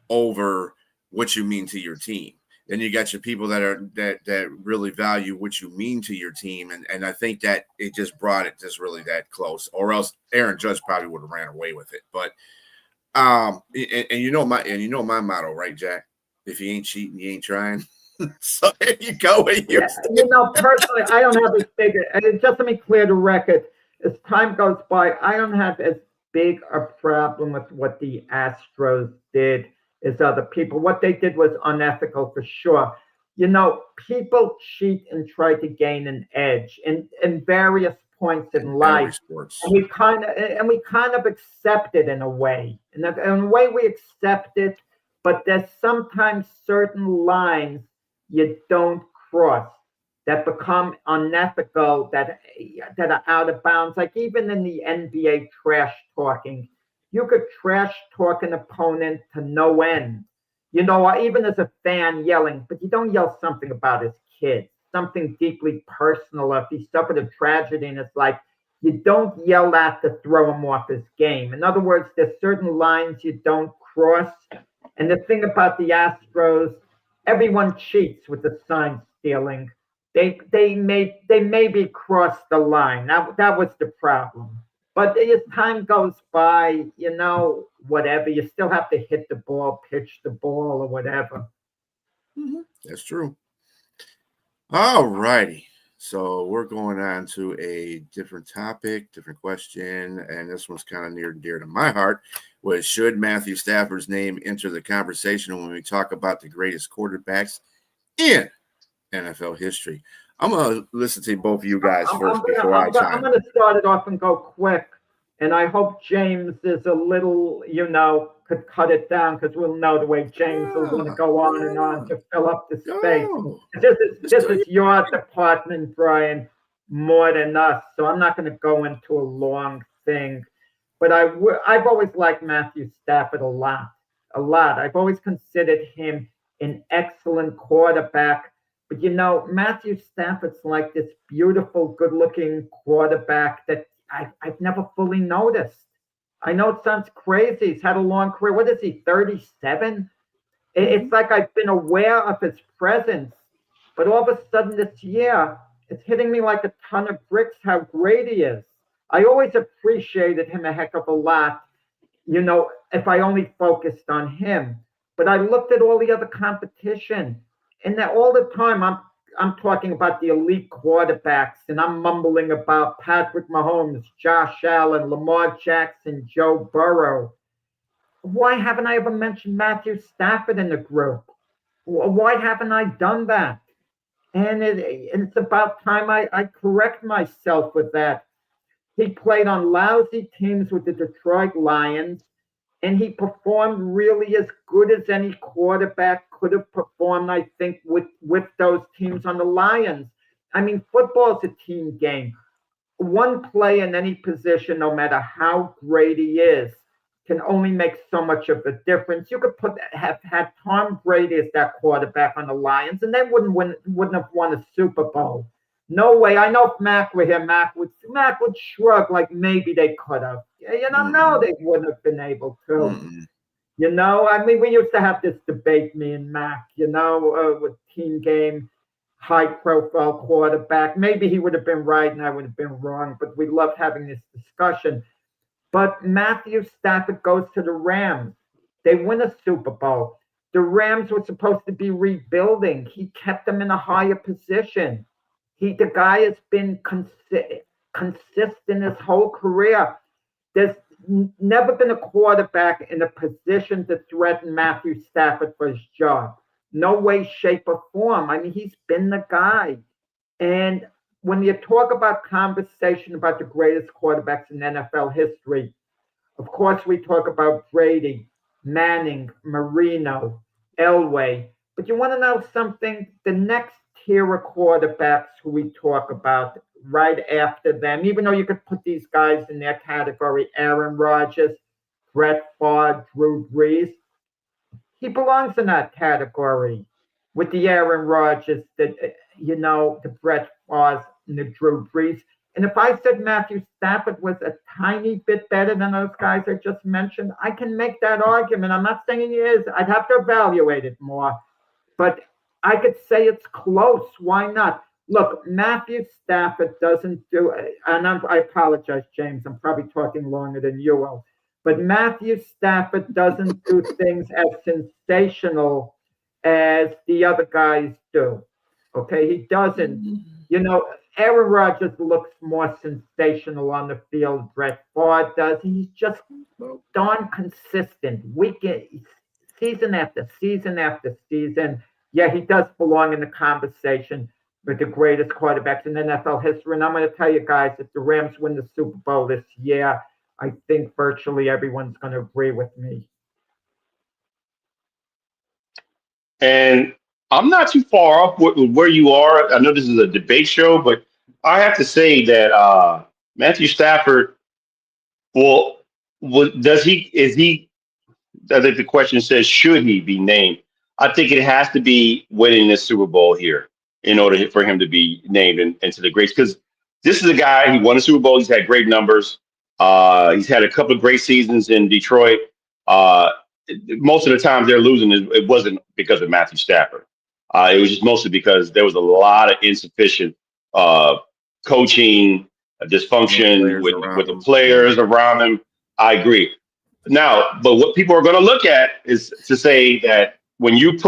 over what you mean to your team. Then you got your people that really value what you mean to your team, and I think that it just brought it just really that close, or else Aaron Judge probably would have ran away with it. But my motto, right, Jack? If you ain't cheating, you ain't trying. So there you go. Personally, I don't have as big. Just to make clear the record, as time goes by, I don't have as big a problem with what the Astros did as other people. What they did was unethical for sure. People cheat and try to gain an edge in various points in life. And we kind of accept it in a way. In a way we accept it, but there's sometimes certain lines you don't cross that become unethical, that are out of bounds. Like even in the NBA trash talking, you could trash talk an opponent to no end, or even as a fan yelling, but you don't yell something about his kid, something deeply personal. If he suffered a tragedy and it's like, you don't yell that to throw him off his game. In other words, there's certain lines you don't cross. And the thing about the Astros, everyone cheats with the sign stealing. They maybe crossed the line. That was the problem. But as time goes by, whatever, you still have to hit the ball, pitch the ball, or whatever. Mm-hmm. That's true. All righty. So we're going on to a different topic, different question, and this one's kind of near and dear to my heart. Was should Matthew Stafford's name enter the conversation when we talk about the greatest quarterbacks in NFL history? I'm going to listen to both of you guys first before I chime in. I'm going to start it off and go quick, and I hope James is a little, could cut it down because we'll know the way James will want to go on and on to fill up the space. This is your department, Brian, more than us, so I'm not going to go into a long thing. But I've always liked Matthew Stafford a lot. I've always considered him an excellent quarterback. But Matthew Stafford's like this beautiful, good-looking quarterback that I've never fully noticed. I know it sounds crazy. He's had a long career. What is he, 37? It's like I've been aware of his presence. But all of a sudden this year, it's hitting me like a ton of bricks how great he is. I always appreciated him a heck of a lot, if I only focused on him. But I looked at all the other competition, and that all the time I'm talking about the elite quarterbacks, and I'm mumbling about Patrick Mahomes, Josh Allen, Lamar Jackson, Joe Burrow. Why haven't I ever mentioned Matthew Stafford in the group? Why haven't I done that? And it's about time I correct myself with that. He played on lousy teams with the Detroit Lions, and he performed really as good as any quarterback could have performed, I think, with those teams on the Lions. I mean, football is a team game. One play in any position, no matter how great he is, can only make so much of a difference. You could have had Tom Brady as that quarterback on the Lions, and they wouldn't have won a Super Bowl. No way. I know if Mac were here, Mac would shrug like maybe they could have. No, they wouldn't have been able to. I mean, we used to have this debate, me and Mac, with team game, high profile quarterback. Maybe he would have been right and I would have been wrong, but we loved having this discussion. But Matthew Stafford goes to the Rams. They win a Super Bowl. The Rams were supposed to be rebuilding. He kept them in a higher position. The guy has been consistent his whole career. There's never been a quarterback in a position to threaten Matthew Stafford for his job. No way, shape, or form. I mean, he's been the guy. And when you talk about conversation about the greatest quarterbacks in NFL history, of course, we talk about Brady, Manning, Marino, Elway. But you want to know something? The next tier of quarterbacks who we talk about right after them, even though you could put these guys in their category, Aaron Rodgers, Brett Favre, Drew Brees, he belongs in that category with the Aaron Rodgers, the Brett Favre and the Drew Brees. And if I said Matthew Stafford was a tiny bit better than those guys I just mentioned, I can make that argument. I'm not saying he is. I'd have to evaluate it more. But I could say it's close. Why not? Look, Matthew Stafford doesn't do it. And I apologize, James. I'm probably talking longer than you will. But Matthew Stafford doesn't do things as sensational as the other guys do. Okay, he doesn't. Aaron Rodgers looks more sensational on the field. Brett Favre does. He's just darn consistent. Season after season after season. Yeah, he does belong in the conversation with the greatest quarterbacks in NFL history. And I'm going to tell you guys, if the Rams win the Super Bowl this year, I think virtually everyone's going to agree with me. And I'm not too far off where you are. I know this is a debate show, but I have to say that Matthew Stafford, is he, I think the question says, should he be named? I think it has to be winning this Super Bowl here in order for him to be named into the greats. Because this is a guy, he won a Super Bowl. He's had great numbers. He's had a couple of great seasons in Detroit. Most of the times they're losing, it wasn't because of Matthew Stafford. It was just mostly because there was a lot of insufficient coaching, dysfunction with the players around him. I agree. Now, but what people are going to look at is to say that when you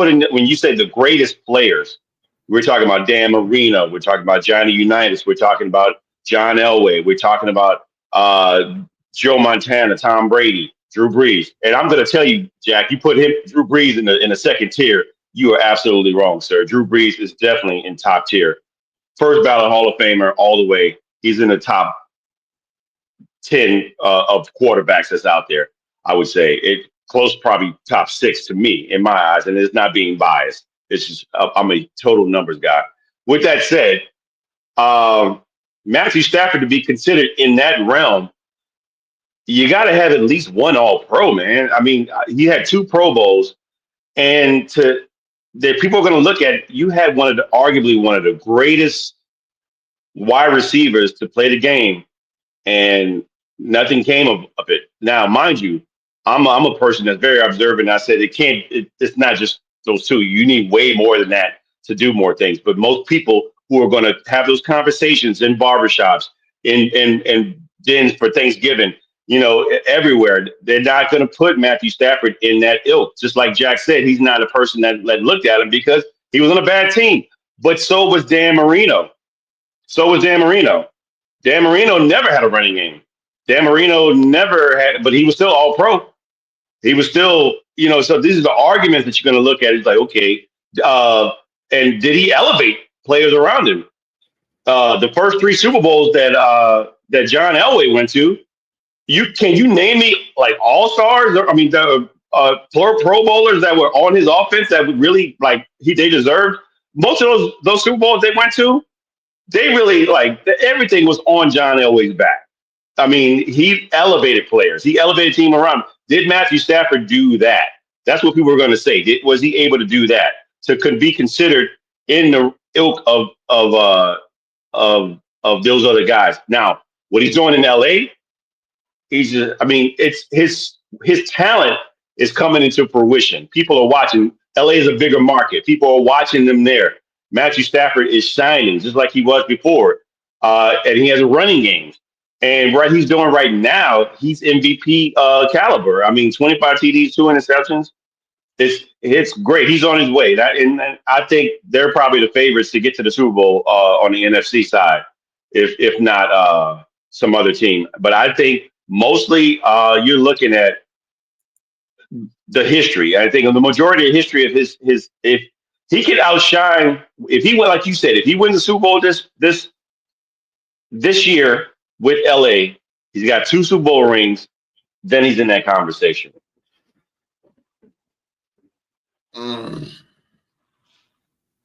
say the greatest players, we're talking about Dan Marino, we're talking about Johnny Unitas, we're talking about John Elway, we're talking about Joe Montana, Tom Brady, Drew Brees. And I'm going to tell you, Jack, you put Drew Brees in the second tier, you are absolutely wrong, sir. Drew Brees is definitely in top tier. First ballot Hall of Famer all the way. He's in the top 10 of quarterbacks that's out there. I would say it close, probably top 6 to me in my eyes, and it's not being biased. It's just I'm a total numbers guy. With that said, Matthew Stafford to be considered in that realm, you got to have at least one All-Pro, man. I mean, he had 2 Pro Bowls, and people are going to look at you had arguably one of the greatest wide receivers to play the game, and nothing came of it. Now, mind you, I'm a person that's very observant. I said it's not just those 2. You need way more than that to do more things. But most people who are going to have those conversations in barbershops, in dens for Thanksgiving, everywhere. They're not going to put Matthew Stafford in that ilk. Just like Jack said, he's not a person that looked at him because he was on a bad team. But so was Dan Marino. Dan Marino never had a running game. Dan Marino never had, but he was still all pro. He was still, so these are the arguments that you're going to look at. It's like, okay, and did he elevate players around him? The first three Super Bowls that John Elway went to, can you name me like all stars? I mean, the Pro Bowlers that were on his offense that would really they deserved. Most of those Super Bowls they went to, they really everything was on John Elway's back. I mean, he elevated players. He elevated team around. Did Matthew Stafford do that? That's what people were going to say. Was he able to do that to be considered in the ilk of those other guys? Now, what he's doing in LA, it's his talent is coming into fruition. People are watching. LA is a bigger market. People are watching them there. Matthew Stafford is shining just like he was before, and he has a running game. And what he's doing right now, he's MVP caliber. I mean, 25 TDs, 2 interceptions. It's great. He's on his way. And I think they're probably the favorites to get to the Super Bowl on the NFC side, if not some other team. But I think mostly you're looking at the history. I think the majority of history of his if he could outshine, if he went like you said, if he wins the Super Bowl this year with LA, he's got 2 Super Bowl rings, then he's in that conversation.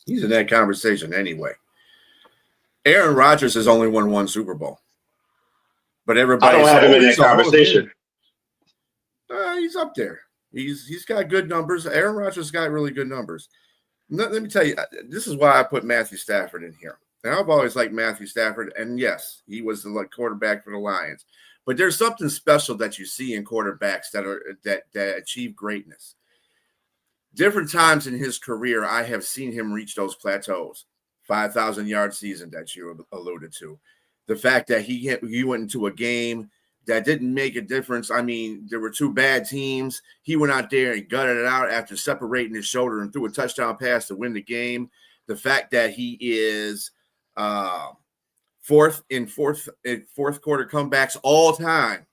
He's in that conversation anyway. Aaron Rodgers has only won 1 Super Bowl. But everybody, I don't have him in that conversation. He's up there. He's got good numbers. Aaron Rodgers got really good numbers. Let me tell you, this is why I put Matthew Stafford in here. And I've always liked Matthew Stafford. And yes, he was the quarterback for the Lions. But there's something special that you see in quarterbacks that achieve greatness. Different times in his career, I have seen him reach those plateaus. 5,000-yard season that you alluded to. The fact that he went into a game that didn't make a difference. I mean, there were 2 bad teams. He went out there and gutted it out after separating his shoulder and threw a touchdown pass to win the game. The fact that he is fourth quarter comebacks all time.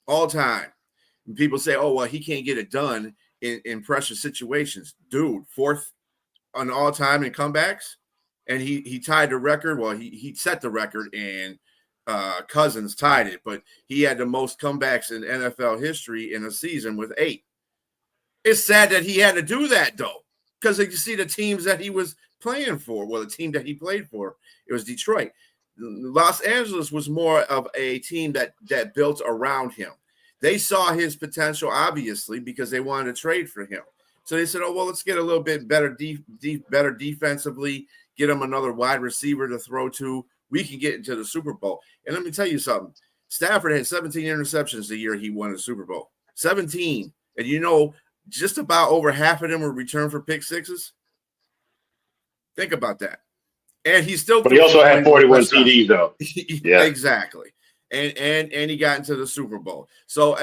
And people say, oh, well, he can't get it done in pressure situations. Dude, 4th on all time in comebacks. And he tied the record. Well, he set the record, and Cousins tied it. But he had the most comebacks in NFL history in a season with 8. It's sad that he had to do that, though, because you see the teams that he was playing for. Well, the team that he played for, it was Detroit. Los Angeles was more of a team that built around him. They saw his potential, obviously, because they wanted to trade for him. So they said, oh, well, let's get a little bit better better defensively, get him another wide receiver to throw to. We can get into the Super Bowl. And let me tell you something. Stafford had 17 interceptions the year he won the Super Bowl. 17. And just about over half of them were returned for pick sixes. Think about that. And he still. But he also had 41 TDs, though. Yeah, exactly. And he got into the Super Bowl. So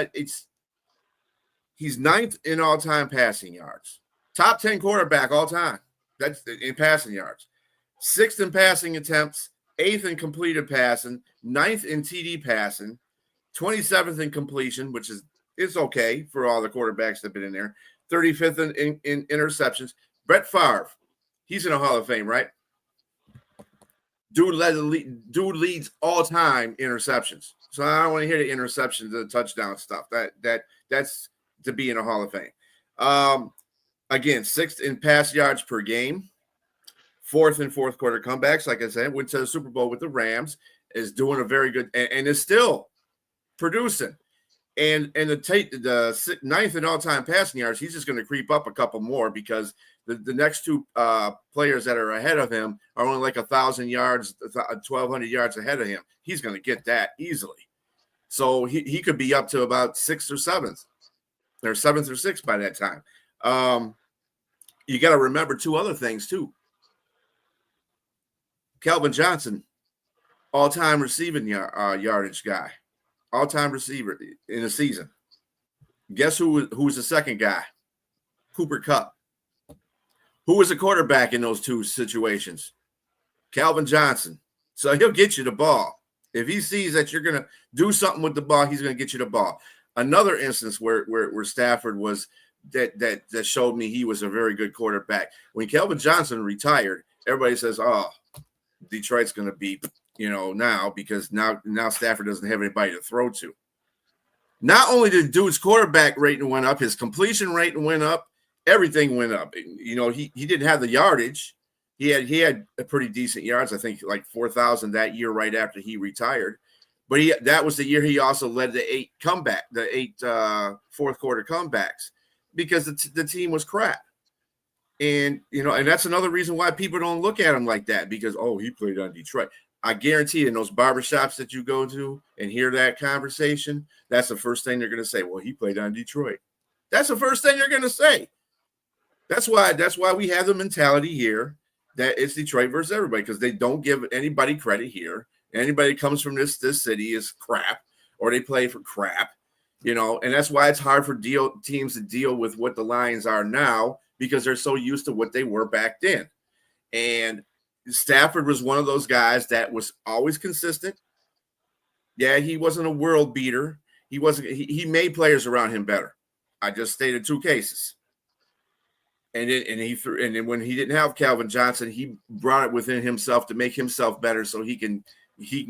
he's 9th in all-time passing yards. Top 10 quarterback all time. That's in passing yards. 6th in passing attempts, 8th in completed passing, 9th in TD passing, 27th in completion, which is okay for all the quarterbacks that have been in there. 35th in interceptions. Brett Favre, he's in the Hall of Fame, right? Dude leads all-time interceptions. So I don't want to hear the interceptions, the touchdown stuff. That's to be in the Hall of Fame. Again, 6th in pass yards per game. 4th and 4th quarter comebacks. Like I said, went to the Super Bowl with the Rams. Is doing a very good and is still producing. And the 9th in all-time passing yards, he's just going to creep up a couple more because the next 2 players that are ahead of him are only like 1,000 yards, 1,200 yards ahead of him. He's going to get that easily. So he could be up to about 6th or 7th, or 7th or 6th by that time. You got to remember 2 other things too. Calvin Johnson, all-time receiving yardage guy. all-time receiver in a season. Guess who was the second guy? Cooper Kupp. Who was the quarterback in those two situations? Calvin Johnson. So he'll get you the ball. If he sees that you're going to do something with the ball, he's going to get you the ball. Another instance where Stafford was that showed me he was a very good quarterback. When Calvin Johnson retired, everybody says, "Oh, Detroit's going to be, now because now Stafford doesn't have anybody to throw to." Not only did dude's quarterback rating went up, his completion rating went up, everything went up. He didn't have the yardage. He had a pretty decent yards, I think like 4,000 that year right after he retired. But that was the year he also led the eight fourth quarter comebacks because the team was crap. And and that's another reason why people don't look at him like that, because he played on Detroit. I guarantee you, in those barbershops that you go to and hear that conversation, that's the first thing they're going to say. Well, he played on Detroit. That's the first thing they're going to say. That's why we have the mentality here that it's Detroit versus everybody, because they don't give anybody credit here. Anybody that comes from this city is crap, or they play for crap, and that's why it's hard for teams to deal with what the Lions are now, because they're so used to what they were back then. And Stafford was one of those guys that was always consistent. Yeah, he wasn't a world beater. He wasn't. He made players around him better. I just stated two cases. And then when he didn't have Calvin Johnson, he brought it within himself to make himself better, so he can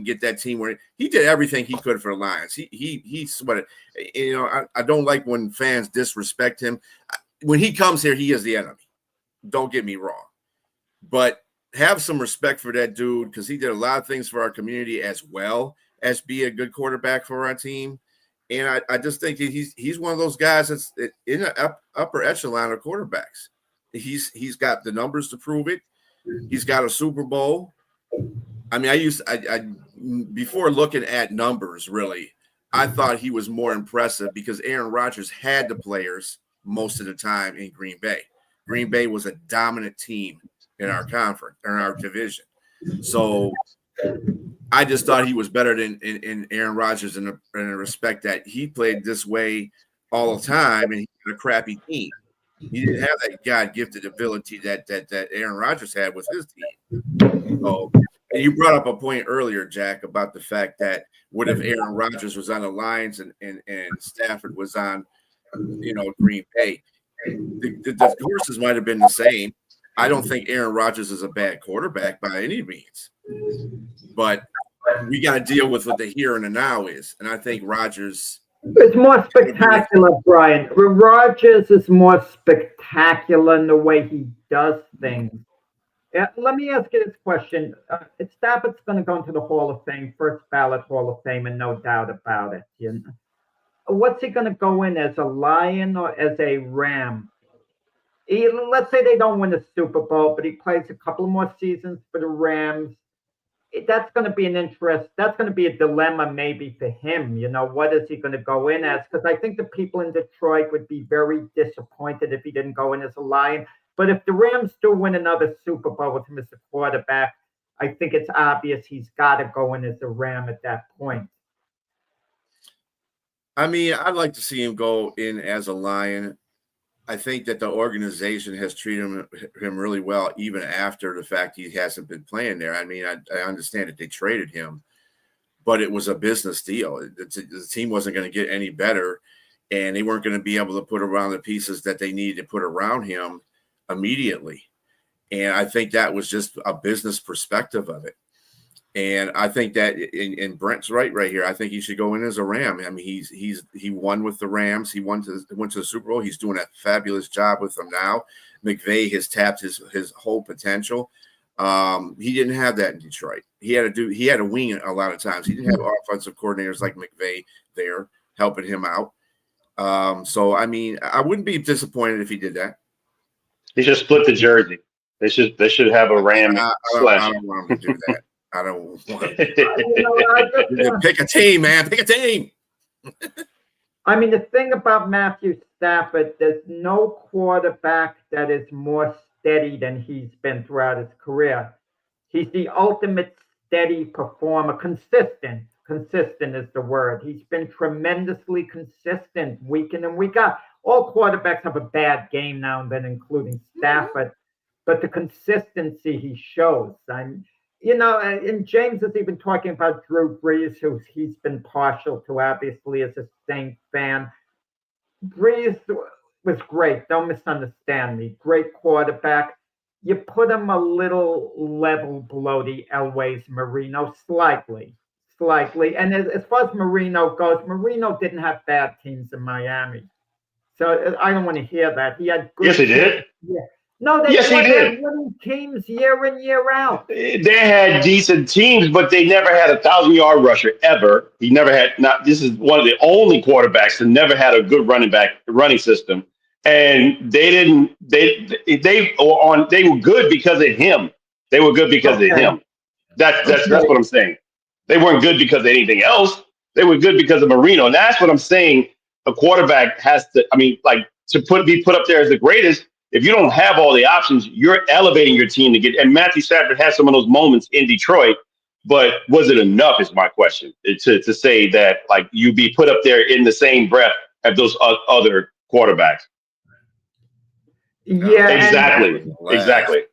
get that team where he did everything he could for the Lions. He sweated. I don't like when fans disrespect him. When he comes here, he is the enemy. Don't get me wrong, but have some respect for that dude, because he did a lot of things for our community as well as be a good quarterback for our team. And I just think he's one of those guys that's in the upper echelon of quarterbacks. He's got the numbers to prove it. He's got a Super Bowl. I mean, before looking at numbers, really, I thought he was more impressive because Aaron Rodgers had the players most of the time in Green Bay. Green Bay was a dominant team in our conference, in our division. So I just thought he was better than in Aaron Rodgers in the respect that he played this way all the time, and he had a crappy team. He didn't have that God-gifted ability that Aaron Rodgers had with his team. So, and you brought up a point earlier, Jack, about the fact that what if Aaron Rodgers was on the Lions and Stafford was on, Green Bay? The horses might have been the same. I don't think Aaron Rodgers is a bad quarterback by any means, but we got to deal with what the here and the now is. And I think Rodgers. It's more spectacular, Brian. Rodgers is more spectacular in the way he does things. Let me ask you this question. Stafford's going to go into the Hall of Fame, first ballot Hall of Fame, and no doubt about it. What's he going to go in, as a Lion or as a Ram? Let's say they don't win the Super Bowl, but he plays a couple more seasons for the Rams. That's going to be that's going to be a dilemma maybe for him. What is he going to go in as? Because I think the people in Detroit would be very disappointed if he didn't go in as a Lion. But if the Rams do win another Super Bowl with him as the quarterback, I think it's obvious he's got to go in as a Ram at that point. I mean, I'd like to see him go in as a Lion. I think that the organization has treated him really well, even after the fact he hasn't been playing there. I mean, I understand that they traded him, but it was a business deal. The team wasn't going to get any better, and they weren't going to be able to put around the pieces that they needed to put around him immediately. And I think that was just a business perspective of it. And I think that, and Brent's right here. I think he should go in as a Ram. I mean, he won with the Rams. He went to the Super Bowl. He's doing a fabulous job with them now. McVay has tapped his whole potential. He didn't have that in Detroit. He had to wing it a lot of times. He didn't have offensive coordinators like McVay there helping him out. So I mean, I wouldn't be disappointed if he did that. He should split the jersey. They should have a Ram slash. I don't want him to do that. I don't want to pick a team, man. Pick a team. I mean, the thing about Matthew Stafford, there's no quarterback that is more steady than he's been throughout his career. He's the ultimate steady performer, consistent. Consistent is the word. He's been tremendously consistent week in and week out. All quarterbacks have a bad game now and then, including Stafford, but the consistency he shows. And James is even talking about Drew Brees, who he's been partial to, obviously, as a Saints fan. Brees was great. Don't misunderstand me. Great quarterback. You put him a little level below the Elways Marino, slightly. And as far as Marino goes, Marino didn't have bad teams in Miami. So I don't want to hear that. He had good. Yes, he did. Yeah. No, they Yes, he did. winning teams year in, year out. They had decent teams, but they never had a 1,000-yard rusher ever. He never had. Not this is one of the only quarterbacks that never had a good running system, and they didn't. They were good because of him. They were good because of him. That's what I'm saying. They weren't good because of anything else. They were good because of Marino, and that's what I'm saying. A quarterback has to. I mean, like be put up there as the greatest. If you don't have all the options, you're elevating your team to get. And Matthew Stafford had some of those moments in Detroit, but was it enough? Is my question to say that like you be put up there in the same breath as those other quarterbacks. Yeah, exactly.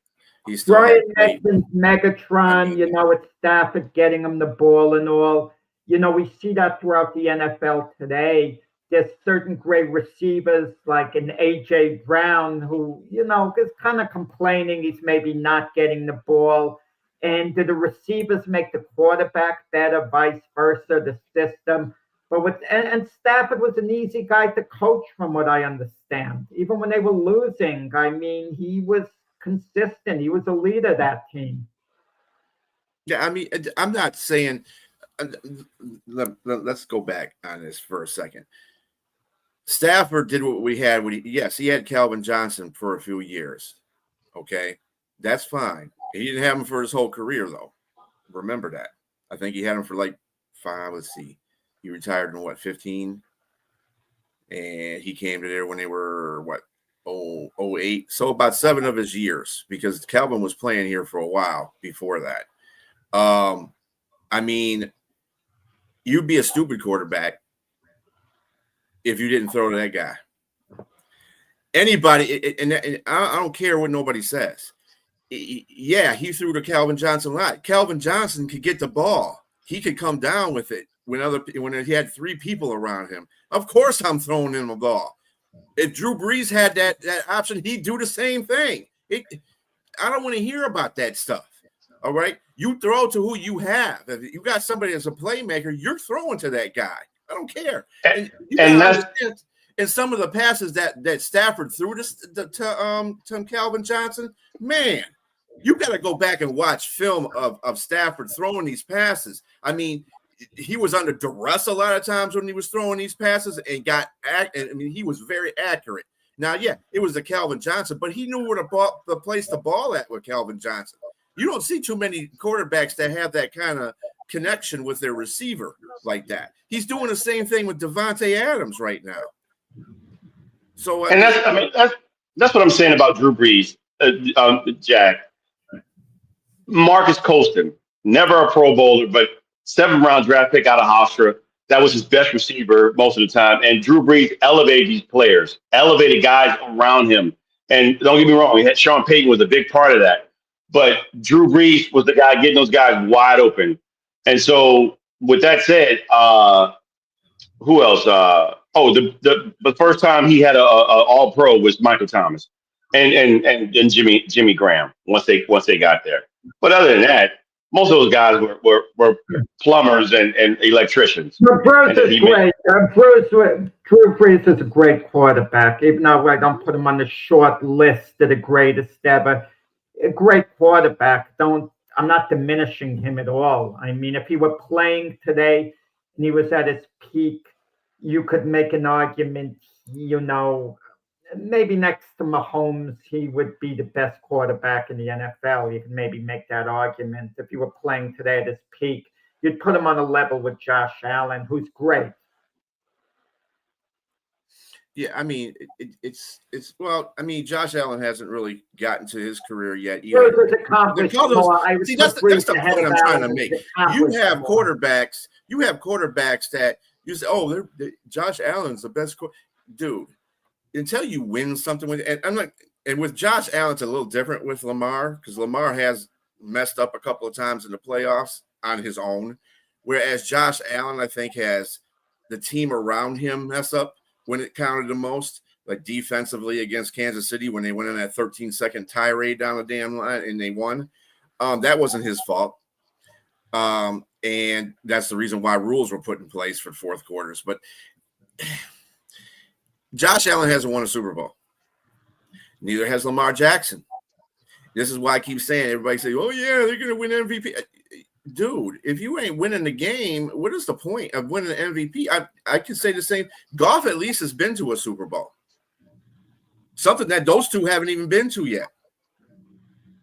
He's Brian mentioned Megatron. It's Stafford getting him the ball and all. We see that throughout the NFL today. There's certain great receivers like an A.J. Brown who, is kind of complaining he's maybe not getting the ball. And do the receivers make the quarterback better, vice versa, the system? But and Stafford was an easy guy to coach from what I understand. Even when they were losing, I mean, he was consistent. He was a leader of that team. Yeah, I mean, I'm not saying let's go back on this for a second. Stafford did what we had. Yes, he had Calvin Johnson for a few years. Okay, that's fine. He didn't have him for his whole career, though. Remember that. I think he had him for like 5. Let's see. He retired in 15? And he came to there when they were 08. So about 7 of his years, because Calvin was playing here for a while before that. I mean, you'd be a stupid quarterback if you didn't throw to that guy. Anybody, and I don't care what nobody says. Yeah, he threw to Calvin Johnson a lot. Calvin Johnson could get the ball. He could come down with it when he had 3 people around him. Of course I'm throwing him a ball. If Drew Brees had that option, he'd do the same thing. I don't want to hear about that stuff. All right? You throw to who you have. If you got somebody that's a playmaker, you're throwing to that guy. I don't care. And some of the passes that Stafford threw to Calvin Johnson, man, you got to go back and watch film of Stafford throwing these passes. I mean, he was under duress a lot of times when he was throwing these passes and he was very accurate. Now, yeah, it was a Calvin Johnson, but he knew where to place the ball at with Calvin Johnson. You don't see too many quarterbacks that have that kind of connection with their receiver like that. He's doing the same thing with Devontae Adams right now. So, that's what I'm saying about Drew Brees, Jack. Marcus Colston, never a Pro Bowler, but 7th-round draft pick out of Hofstra. That was his best receiver most of the time. And Drew Brees elevated these players, elevated guys around him. And don't get me wrong, Sean Payton was a big part of that. But Drew Brees was the guy getting those guys wide open. And so, with that said, who else? The first time he had a All-Pro was Michael Thomas, and Jimmy Graham once they got there. But other than that, most of those guys were plumbers and electricians. But Bruce is great. Drew Brees is a great quarterback, even though I don't put him on the short list of the greatest ever. A great quarterback. I'm not diminishing him at all. I mean, if he were playing today and he was at his peak, you could make an argument, maybe next to Mahomes, he would be the best quarterback in the NFL. You could maybe make that argument. If he were playing today at his peak, you'd put him on a level with Josh Allen, who's great. Yeah, I mean, Josh Allen hasn't really gotten to his career yet either. That's the point I'm trying to make. You have quarterbacks You have quarterbacks that you say, oh, Josh Allen's the best dude. Until you win something with, and with Josh Allen, it's a little different with Lamar because Lamar has messed up a couple of times in the playoffs on his own, whereas Josh Allen, I think, has the team around him mess up when it counted the most, like defensively against Kansas City when they went in that 13-second tirade down the damn line and they won. That wasn't his fault. And that's the reason why rules were put in place for fourth quarters. But Josh Allen hasn't won a Super Bowl. Neither has Lamar Jackson. This is why I keep saying, everybody say, oh, yeah, they're going to win MVP. Dude, if you ain't winning the game, what is the point of winning an MVP? I can say the same. Goff at least has been to a Super Bowl. Something that those two haven't even been to yet.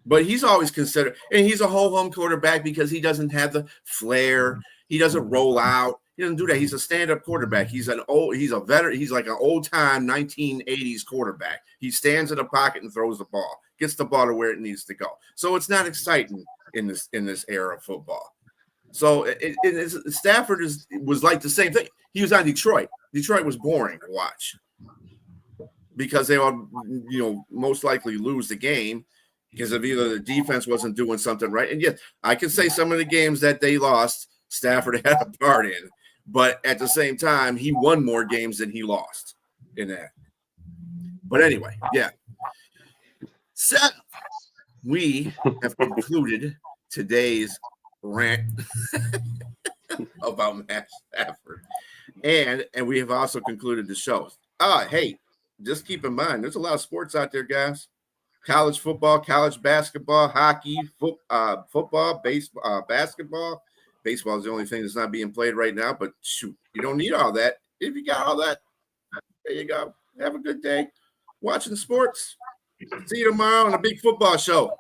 But he's always considered, and he's a ho-hum quarterback because he doesn't have the flair. He doesn't roll out. He doesn't do that. He's a stand-up quarterback. He's a veteran. He's like an old-time 1980s quarterback. He stands in the pocket and throws the ball, gets the ball to where it needs to go. So it's not exciting in this era of football. So Stafford was like the same thing. He was on Detroit. Detroit was boring to watch because they all, most likely lose the game because of either the defense wasn't doing something right. And yes, I can say some of the games that they lost, Stafford had a part in. But at the same time, he won more games than he lost in that. But anyway, yeah. Seth, we have concluded today's rant about Matt Stafford. And we have also concluded the show. Hey, just keep in mind, there's a lot of sports out there, guys. College football, college basketball, hockey, football, baseball, basketball. Baseball is the only thing that's not being played right now, but shoot, you don't need all that. If you got all that, there you go. Have a good day watching sports. See you tomorrow on a big football show.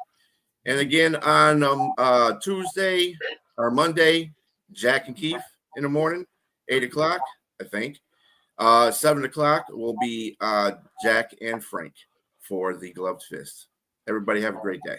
And again on Tuesday or Monday, Jack and Keith in the morning, 8 o'clock, I think. 7 o'clock will be Jack and Frank for the Gloved Fist. Everybody have a great day.